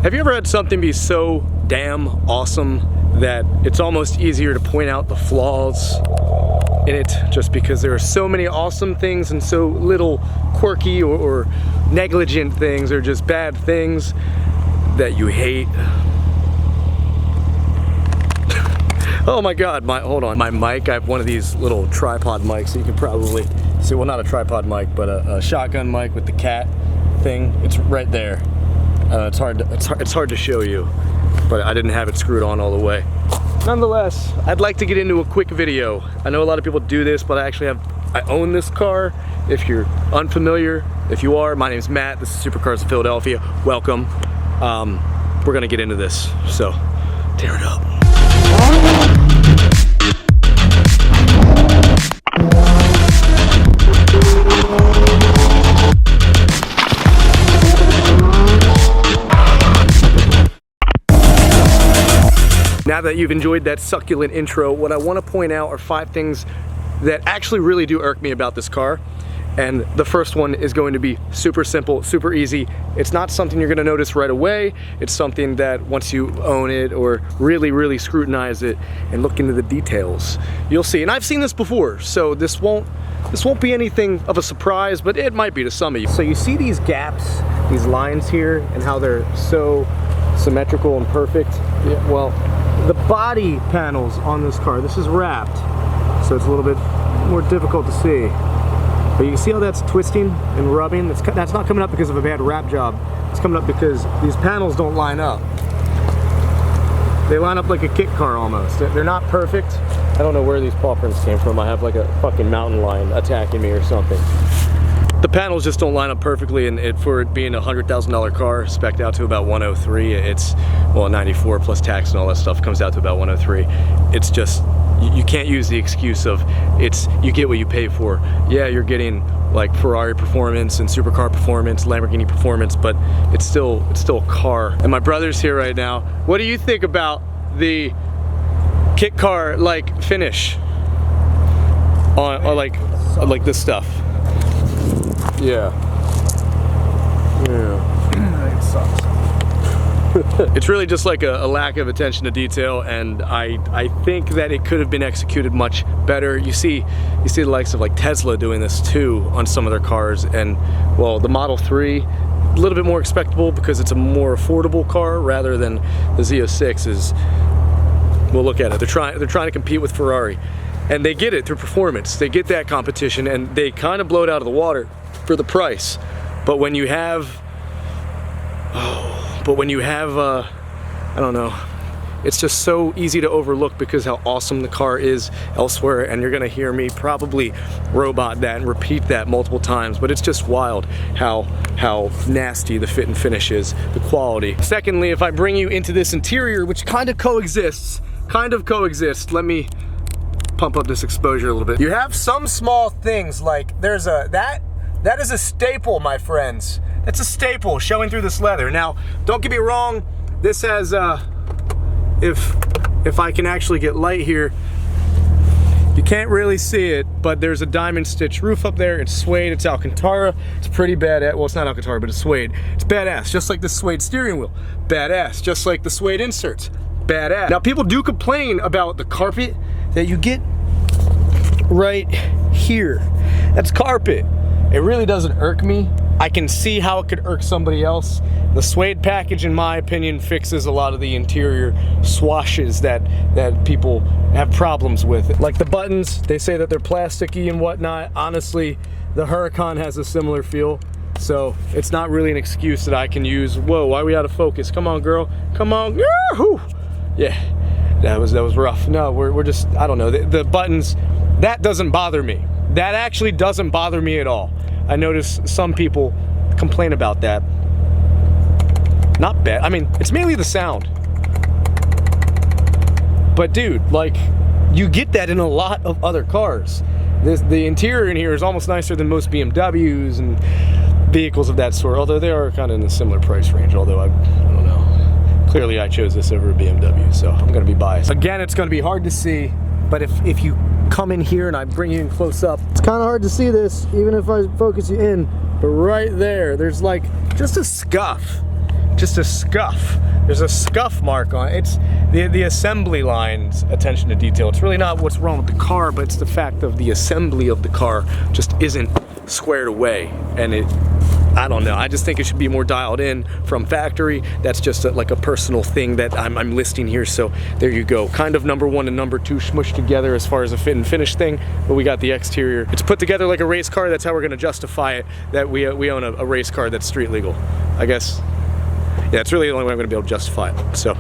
Have you ever had something be so damn awesome that it's almost easier to point out the flaws in it just because there are so many awesome things and so little quirky or negligent things or just bad things that you hate? Oh my God, hold on. My mic, I have one of these little tripod mics, so you can probably see, well, not a tripod mic, but a shotgun mic with the cat thing. It's right there. It's hard to show you, but I didn't have it screwed on all the way. Nonetheless, I'd like to get into a quick video. I know a lot of people do this, but I own this car. If you're unfamiliar, if you are, my name's Matt. This is Supercars of Philadelphia. Welcome. We're gonna get into this, so tear it up. Now that you've enjoyed that succulent intro, what I want to point out are 5 things that actually really do irk me about this car. And the first one is going to be super simple, super easy. It's not something you're going to notice right away. It's something that once you own it or really scrutinize it and look into the details, you'll see. And I've seen this before, so this won't be anything of a surprise, but it might be to some of you. So you see these gaps, these lines here, and how they're so symmetrical and perfect? Yeah, well, the body panels on this car, this is wrapped, so it's a little bit more difficult to see. But you can see how that's twisting and rubbing. That's not coming up because of a bad wrap job. It's coming up because these panels don't line up. They line up like a kit car almost. They're not perfect. I don't know where these paw prints came from. I have like a fucking mountain lion attacking me or something. The panels just don't line up perfectly, and for it being a $100,000 car, spec'd out to about 103, it's, well, 94 plus tax and all that stuff comes out to about 103. It's just, you can't use the excuse of, you get what you pay for. Yeah, you're getting like Ferrari performance and supercar performance, Lamborghini performance, but it's still a car. And my brother's here right now. What do you think about the kit car like finish on like this stuff? Yeah. It sucks. It's really just like a lack of attention to detail, and I think that it could have been executed much better. You see the likes of like Tesla doing this too on some of their cars, and well, the Model 3, a little bit more expectable because it's a more affordable car rather than the Z06 is. Well, look at it. They're trying to compete with Ferrari, and they get it through performance. They get that competition, and they kind of blow it out of the water for the price. But when you have, I don't know, it's just so easy to overlook because how awesome the car is elsewhere, and you're gonna hear me probably robot that and repeat that multiple times, but it's just wild how nasty the fit and finish is, the quality. Secondly, if I bring you into this interior, which kind of coexists, let me pump up this exposure a little bit. You have some small things like there's that is a staple, my friends. That's a staple showing through this leather. Now, don't get me wrong, this has, if I can actually get light here, you can't really see it, but there's a diamond stitch roof up there. It's suede, it's Alcantara. It's pretty badass. Well, it's not Alcantara, but it's suede. It's badass, just like the suede steering wheel. Badass, just like the suede inserts. Badass. Now, people do complain about the carpet that you get right here. That's carpet. It really doesn't irk me. I can see how it could irk somebody else. The suede package, in my opinion, fixes a lot of the interior swashes that people have problems with. Like the buttons, they say that they're plasticky and whatnot. Honestly, the Huracan has a similar feel, so it's not really an excuse that I can use. Whoa, why are we out of focus? Come on, girl. Come on. Yahoo! Yeah, that was rough. No, we're just, I don't know. The buttons, that doesn't bother me. That actually doesn't bother me at all. I notice some people complain about that. Not bad. I mean, it's mainly the sound. But dude, like, you get that in a lot of other cars. The interior in here is almost nicer than most BMWs and vehicles of that sort, although they are kind of in a similar price range, although I don't know. Clearly I chose this over a BMW, so I'm gonna be biased. Again, it's gonna be hard to see, but if you come in here and I bring you in close up, it's kind of hard to see this, even if I focus you in, but right there, there's like just a scuff. just a scuff. There's a scuff mark on it. It's the assembly line's attention to detail. It's really not what's wrong with the car, but it's the fact of the assembly of the car just isn't squared away. And I don't know, I just think it should be more dialed in from factory. That's just like a personal thing that I'm listing here, so there you go. Kind of number one and number two smushed together as far as a fit and finish thing, but we got the exterior. It's put together like a race car. That's how we're gonna justify it, that we own a race car that's street legal, I guess. Yeah, it's really the only way I'm gonna be able to justify it. So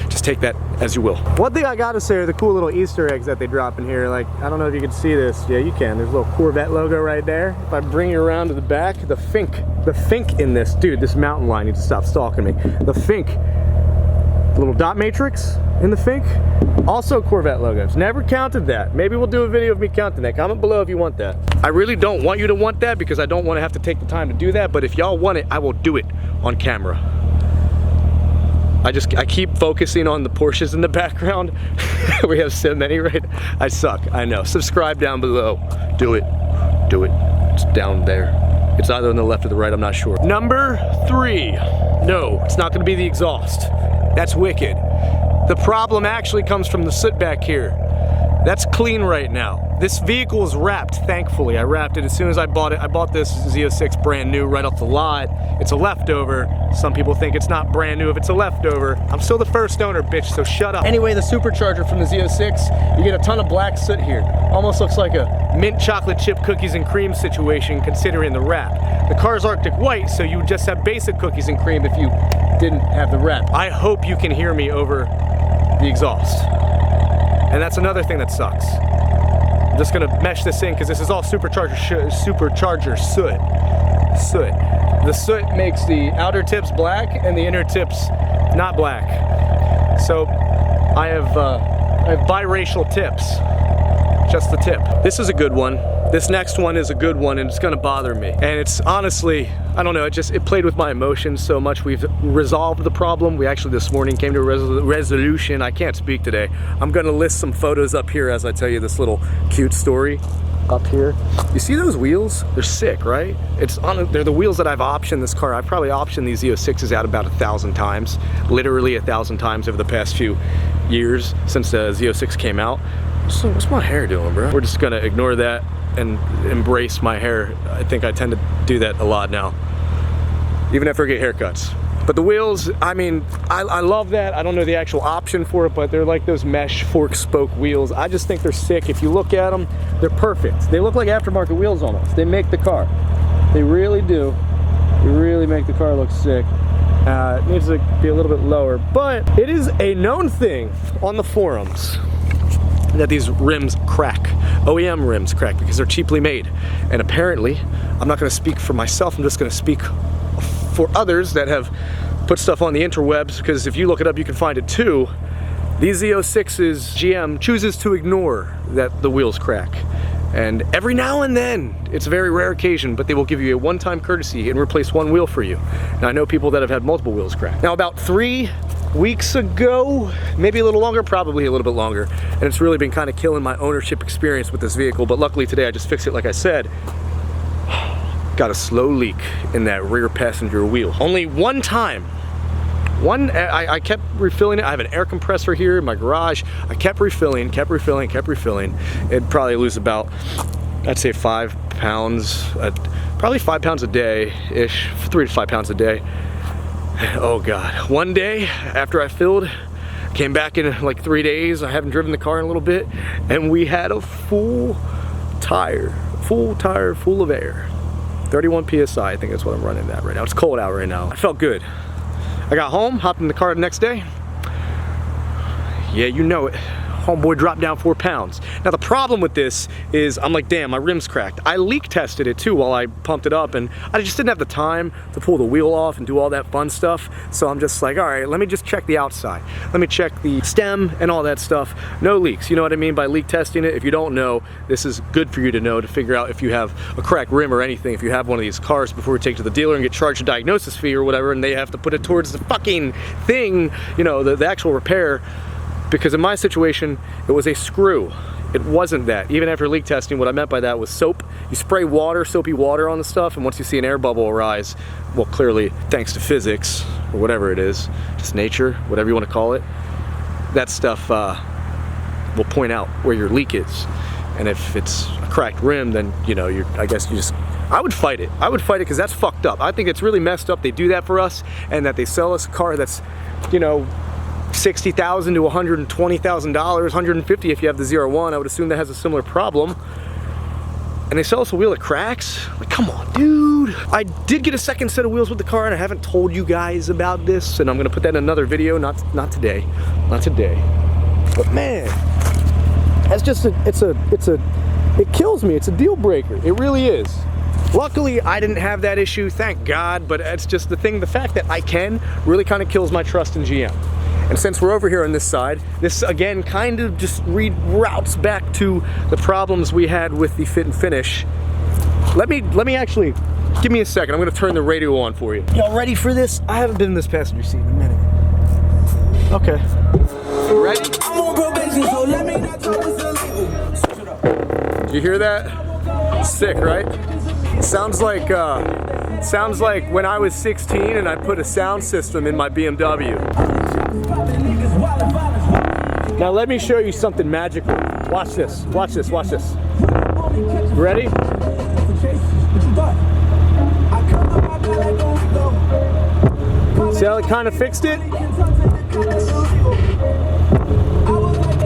just take that as you will. One thing I gotta say are the cool little Easter eggs that they drop in here. Like, I don't know if you can see this. Yeah, you can. There's a little Corvette logo right there. If I bring you around to the back, the Fink in this, dude, this mountain lion needs to stop stalking me. The Fink, little dot matrix in the Fink, also Corvette logos. Never counted that. Maybe we'll do a video of me counting that. Comment below if you want that. I really don't want you to want that because I don't want to have to take the time to do that, but if y'all want it, I will do it on camera. I keep focusing on the Porsches in the background. We have so many, right? I suck, I know. Subscribe down below. Do it, do it. It's down there. It's either on the left or the right, I'm not sure. Number 3. No, it's not gonna be the exhaust. That's wicked. The problem actually comes from the soot back here. That's clean right now. This vehicle is wrapped, thankfully. I wrapped it as soon as I bought it. I bought this Z06 brand new right off the lot. It's a leftover. Some people think it's not brand new if it's a leftover. I'm still the first owner, bitch, so shut up. Anyway, the supercharger from the Z06, you get a ton of black soot here. Almost looks like a mint chocolate chip cookies and cream situation considering the wrap. The car's Arctic white, so you would just have basic cookies and cream if you didn't have the wrap. I hope you can hear me over the exhaust. And that's another thing that sucks. I'm just gonna mesh this in because this is all supercharger soot. The soot makes the outer tips black and the inner tips not black. So I have biracial tips, just the tip. This is a good one. This next one is a good one and it's gonna bother me. And it's honestly, I don't know, it played with my emotions so much. We've resolved the problem. We actually this morning came to a resolution. I can't speak today. I'm gonna list some photos up here as I tell you this little cute story up here. You see those wheels? They're sick, right? They're the wheels that I've optioned this car. I've probably optioned these Z06s out about 1,000 times, literally 1,000 times over the past few years since the Z06 came out. So what's my hair doing, bro? We're just gonna ignore that and embrace my hair. I think I tend to do that a lot now, even after I get haircuts. But the wheels, I mean, I love that. I don't know the actual option for it, but they're like those mesh fork spoke wheels. I just think they're sick. If you look at them, they're perfect. They look like aftermarket wheels almost. They make the car. They really do. They really make the car look sick. It needs to be a little bit lower, but it is a known thing on the forums that these rims crack. OEM rims crack because they're cheaply made. And apparently, I'm not gonna speak for myself, I'm just gonna speak for others that have put stuff on the interwebs, because if you look it up, you can find it too. These Z06s, GM chooses to ignore that the wheels crack. And every now and then, it's a very rare occasion, but they will give you a one-time courtesy and replace one wheel for you. Now I know people that have had multiple wheels crack. Now about 3 weeks ago, maybe a little longer, probably a little bit longer, and it's really been kind of killing my ownership experience with this vehicle, but luckily today I just fixed it like I said. Got a slow leak in that rear passenger wheel. Only one time. I kept refilling it. I have an air compressor here in my garage. I kept refilling. It'd probably lose about, I'd say 5 pounds, probably 5 pounds a day-ish, 3 to 5 pounds a day. Oh God. One day after I filled, came back in like 3 days. I haven't driven the car in a little bit, and we had a full tire full of air. 31 PSI, I think that's what I'm running at right now. It's cold out right now. I felt good. I got home, hopped in the car the next day. Yeah, you know it. Homeboy dropped down 4 pounds. Now the problem with this is I'm like, damn, my rim's cracked. I leak tested it too while I pumped it up, and I just didn't have the time to pull the wheel off and do all that fun stuff. So I'm just like, all right, let me just check the outside. Let me check the stem and all that stuff. No leaks, you know what I mean by leak testing it? If you don't know, this is good for you to know, to figure out if you have a cracked rim or anything, if you have one of these cars, before we take it to the dealer and get charged a diagnosis fee or whatever, and they have to put it towards the fucking thing, you know, the actual repair. Because in my situation, it was a screw. It wasn't that. Even after leak testing, what I meant by that was soap. You spray water, soapy water on the stuff, and once you see an air bubble arise, well, clearly, thanks to physics, or whatever it is, just nature, whatever you want to call it, that stuff will point out where your leak is. And if it's a cracked rim, then, you know, I would fight it. I would fight it because that's fucked up. I think it's really messed up they do that for us, and that they sell us a car that's, you know, $60,000 to $120,000, $150 if you have the 01. I would assume that has a similar problem. And they sell us a wheel that cracks? Like, come on, dude. I did get a second set of wheels with the car, and I haven't told you guys about this, and I'm gonna put that in another video, not today. Not today. But man, that's just it kills me. It's a deal breaker. It really is. Luckily, I didn't have that issue, thank God, but it's just the fact that I can really kind of kills my trust in GM. And since we're over here on this side, this again kind of just reroutes back to the problems we had with the fit and finish. Let me actually, give me a second, I'm gonna turn the radio on for you. Y'all ready for this? I haven't been in this passenger seat in a minute. Okay. Ready? I'm on probation, so let me not talk this illegal. Did you hear that? Sick, right? Sounds like when I was 16 and I put a sound system in my BMW. Now let me show you something magical. Watch this, watch this, watch this. Ready? See how it kind of fixed it?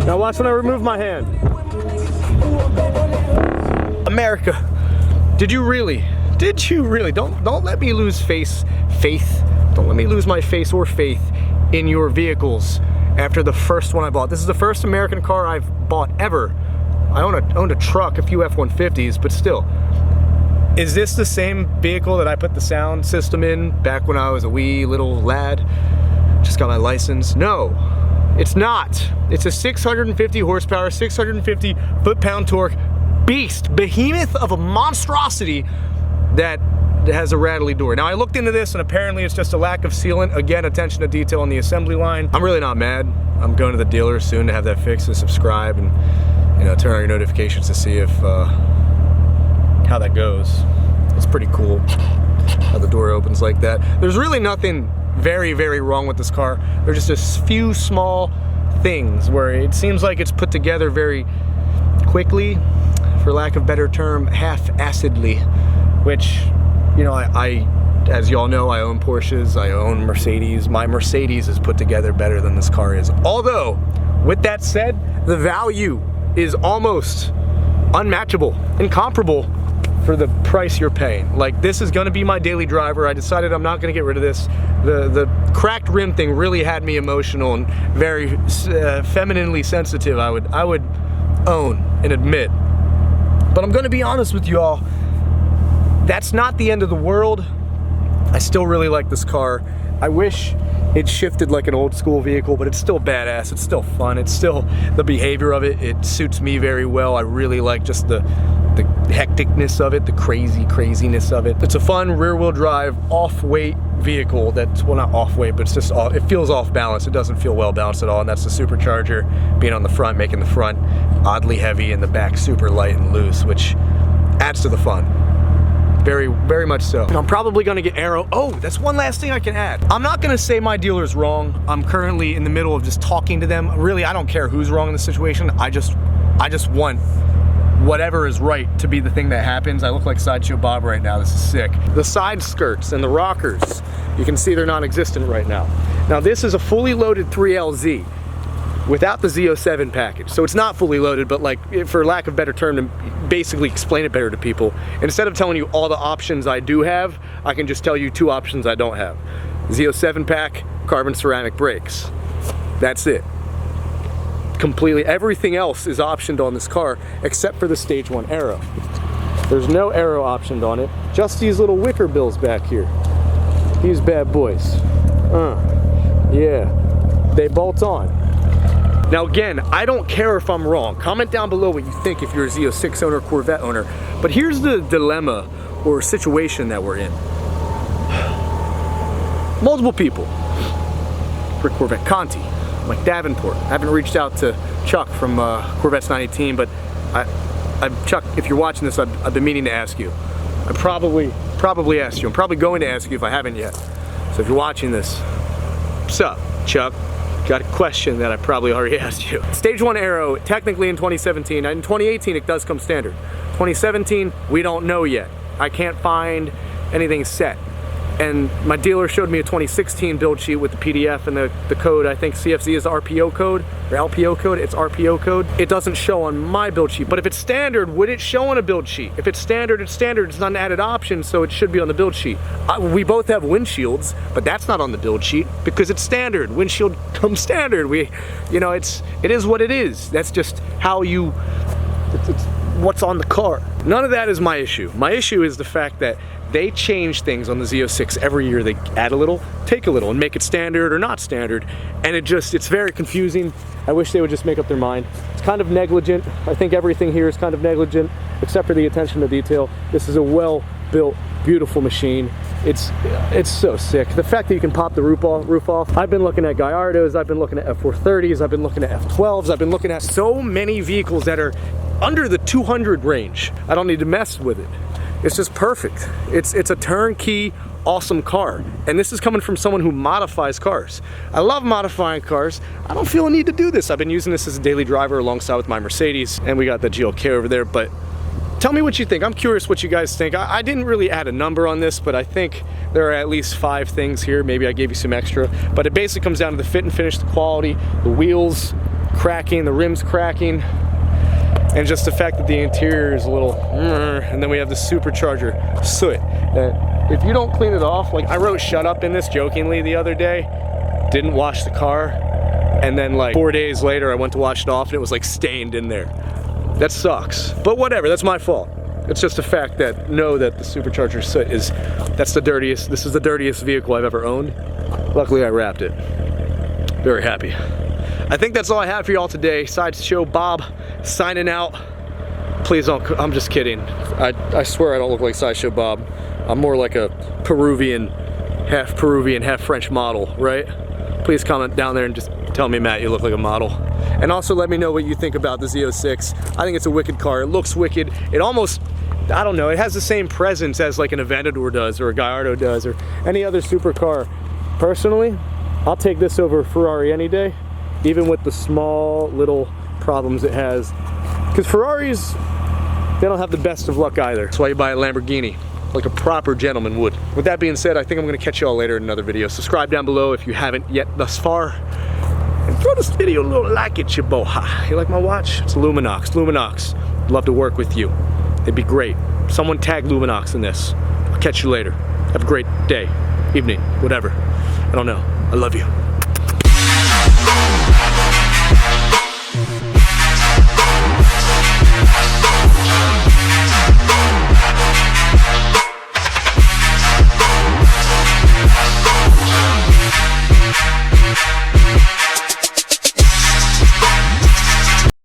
Now watch when I remove my hand. America, did you really? Don't let me lose faith. Don't let me lose my face or faith in your vehicles after the first one I bought. This is the first American car I've bought ever. I owned a truck, a few F-150s, but still. Is this the same vehicle that I put the sound system in back when I was a wee little lad? Just got my license? No, it's not. It's a 650 horsepower, 650 foot-pound torque beast, behemoth of a monstrosity that has a rattly door. Now I looked into this and apparently it's just a lack of sealant. Again, attention to detail on the assembly line. I'm really not mad. I'm going to the dealer soon to have that fixed, to subscribe and, you know, turn on your notifications to see if how that goes. It's pretty cool how the door opens like that. There's really nothing very, very wrong with this car. There's just a few small things where it seems like it's put together very quickly, for lack of a better term, half-assedly, which, you know, I as y'all know, I own Porsches, I own Mercedes. My Mercedes is put together better than this car is. Although, with that said, the value is almost unmatchable, incomparable for the price you're paying. Like, this is gonna be my daily driver. I decided I'm not gonna get rid of this. The cracked rim thing really had me emotional and very femininely sensitive, I would own and admit. But I'm gonna be honest with you all, that's not the end of the world. I still really like this car. I wish it shifted like an old school vehicle, but it's still badass, it's still fun, it's still the behavior of it. It suits me very well. I really like just the hecticness of it, the craziness of it. It's a fun rear-wheel drive, off-weight vehicle that's, well, not off-weight, but it's just off, it feels off-balance. It doesn't feel well-balanced at all, and that's the supercharger being on the front, making the front oddly heavy and the back super light and loose, which adds to the fun. Very, very much so. And I'm probably gonna get aero. Oh, that's one last thing I can add. I'm not gonna say my dealer's wrong. I'm currently in the middle of just talking to them. Really, I don't care who's wrong in the situation. I just want whatever is right to be the thing that happens. I look like Sideshow Bob right now. This is sick. The side skirts and the rockers, you can see they're non-existent right now. Now this is a fully loaded 3LZ without the Z07 package. So it's not fully loaded, but like, for lack of a better term, to basically explain it better to people, instead of telling you all the options I do have, I can just tell you two options I don't have. Z07 pack, carbon ceramic brakes. That's it. Completely, everything else is optioned on this car except for the stage 1 aero. There's no aero optioned on it, just these little wicker bills back here. These bad boys. Yeah, they bolt on. Now again, I don't care if I'm wrong. Comment down below what you think if you're a Z06 owner, Corvette owner. But here's the dilemma or situation that we're in. Multiple people. For Corvette Conti, like Davenport. I haven't reached out to Chuck from Corvette's 918, but Chuck, if you're watching this, I've been meaning to ask you. I probably asked you. I'm probably going to ask you if I haven't yet. So if you're watching this, what's up, Chuck? Got a question that I probably already asked you. Stage 1 aero, technically in 2017. In 2018, it does come standard. 2017, we don't know yet. I can't find anything set. And my dealer showed me a 2016 build sheet with the PDF and the code. I think CFZ is RPO code, or LPO code, it's RPO code. It doesn't show on my build sheet, but if it's standard, would it show on a build sheet? If it's standard, it's standard. It's not an added option, so it should be on the build sheet. We both have windshields, but that's not on the build sheet because it's standard. Windshield comes standard. You know, it is what it is. That's just how you, it's what's on the car. None of that is my issue. My issue is the fact that they change things on the Z06 every year. They add a little, take a little, and make it standard or not standard. And it's very confusing. I wish they would just make up their mind. It's kind of negligent. I think everything here is kind of negligent, except for the attention to detail. This is a well-built, beautiful machine. It's so sick. The fact that you can pop the roof off. I've been looking at Gallardos, I've been looking at F430s, I've been looking at F12s, I've been looking at so many vehicles that are under the 200 range. I don't need to mess with it. It's just perfect. It's a turnkey, awesome car. And this is coming from someone who modifies cars. I love modifying cars. I don't feel a need to do this. I've been using this as a daily driver alongside with my Mercedes, and we got the GLK over there, but tell me what you think. I'm curious what you guys think. I didn't really add a number on this, but I think there are at least 5 things here. Maybe I gave you some extra, but it basically comes down to the fit and finish, the quality, the wheels cracking, the rims cracking, and just the fact that the interior is a little, and then we have the supercharger soot. If you don't clean it off, like I wrote shut up in this jokingly the other day, didn't wash the car, and then like 4 days later I went to wash it off and it was like stained in there. That sucks, but whatever, that's my fault. It's just a fact that know that the supercharger soot this is the dirtiest vehicle I've ever owned. Luckily I wrapped it. Very happy. I think that's all I have for y'all today. Sideshow Bob signing out. Please don't, I'm just kidding. I swear I don't look like Sideshow Bob. I'm more like a Peruvian, half French model, right? Please comment down there and just tell me, Matt, you look like a model. And also let me know what you think about the Z06. I think it's a wicked car. It looks wicked. It almost, I don't know, it has the same presence as like an Aventador does or a Gallardo does or any other supercar. Personally, I'll take this over a Ferrari any day, even with the small little problems it has. Because Ferraris, they don't have the best of luck either. That's why you buy a Lamborghini, like a proper gentleman would. With that being said, I think I'm gonna catch y'all later in another video. Subscribe down below if you haven't yet thus far. And throw this video a little like at your bow. You like my watch? It's Luminox. Luminox. Love to work with you. It'd be great. Someone tag Luminox in this. I'll catch you later. Have a great day, evening, whatever. I don't know. I love you.